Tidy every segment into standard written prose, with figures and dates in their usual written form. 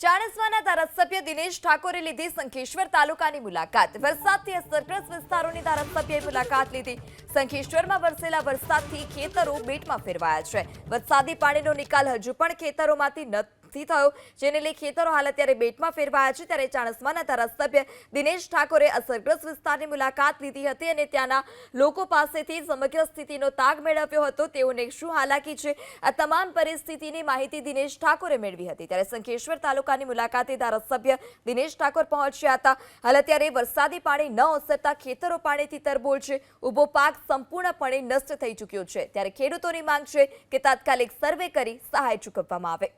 ચાણસ્માના ધારાસભ્ય દિનેશ ઠાકોરે લીધી શંખેશ્વર તાલુકાની મુલાકાત। વરસાદથી અસરગ્રસ્ત વિસ્તારોની ધારાસભ્યએ મુલાકાત લીધી। શંખેશ્વરમાં વરસેલા વરસાદથી ખેતરો બેટમાં ફેરવાયા છે। વરસાદી પાણીનો નિકાલ હજુ પણ ખેતરોમાંથી નથી થયો, જેને લઈ ખેતરો હાલ અત્યારે બેટમાં ફેરવાયા છે। ત્યારે ચાણસ્માના ધારાસભ્ય દિનેશ ઠાકોરે અસરગ્રસ્ત વિસ્તારની મુલાકાત લીધી હતી અને ત્યાંના લોકો પાસેથી સમગ્ર સ્થિતિનો તાગ મેળવ્યો હતો। તેઓને શું હાલાકી છે, આ તમામ પરિસ્થિતિની માહિતી દિનેશ ઠાકોરે મેળવી હતી। ત્યારે શંખેશ્વર તાલુકાની મુલાકાતે ધારાસભ્ય દિનેશ ઠાકોર પહોંચ્યા હતા। હાલ અત્યારે વરસાદી પાણી ન ઓસરતા ખેતરો પાણીથી તરબોળ છે। ઊભો પાક સંપૂર્ણપણે નષ્ટ થઈ ચૂક્યો છે। ત્યારે ખેડૂતોની માંગ છે કે તાત્કાલિક સર્વે કરી સહાય ચૂકવવામાં આવે।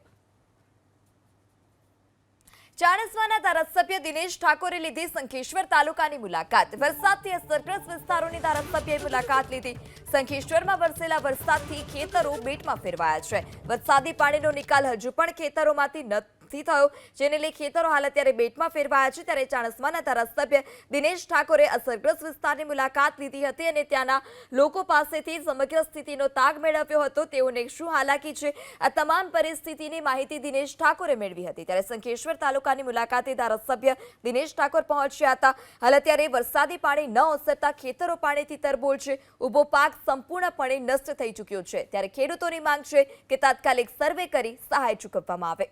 ચાણસ્માના ધારાસભ્ય દિનેશ ઠાકોરે લીધી શંખેશ્વર તાલુકાની મુલાકાત। વરસાદથી અસરગ્રસ્ત વિસ્તારોની ધારાસભ્યએ મુલાકાત લીધી। શંખેશ્વરમાં વરસેલા વરસાદથી ખેતરો બેટમાં ફેરવાયા છે। વરસાદી પાણીનો નિકાલ હજુ પણ ખેતરોમાંથી નથી થયો, જેને લઈ ખેતરો હાલ અત્યારે બેટમાં ફેરવાયા છે। ત્યારે ચાણસ્માના ધારાસભ્ય દિનેશ ઠાકોરે અસરગ્રસ્ત વિસ્તારની મુલાકાત લીધી હતી અને ત્યાંના લોકો પાસેથી સમગ્ર સ્થિતિનો તાગ મેળવ્યો હતો। તેઓને શું હાલાકી છે, આ તમામ પરિસ્થિતિની માહિતી દિનેશ ઠાકોરે મેળવી હતી। ત્યારે શંખેશ્વર તાલુકાની મુલાકાતે ધારાસભ્ય દિનેશ ઠાકોર પહોંચ્યા હતા। હાલ અત્યારે વરસાદી પાણી ન ઓસરતા ખેતરો પાણીથી તરબોળ છે। ઊભો પાક સંપૂર્ણપણે નષ્ટ થઈ ચૂક્યો છે। ત્યારે ખેડૂતોની માંગ છે કે તાત્કાલિક સર્વે કરી સહાય ચૂકવવામાં આવે।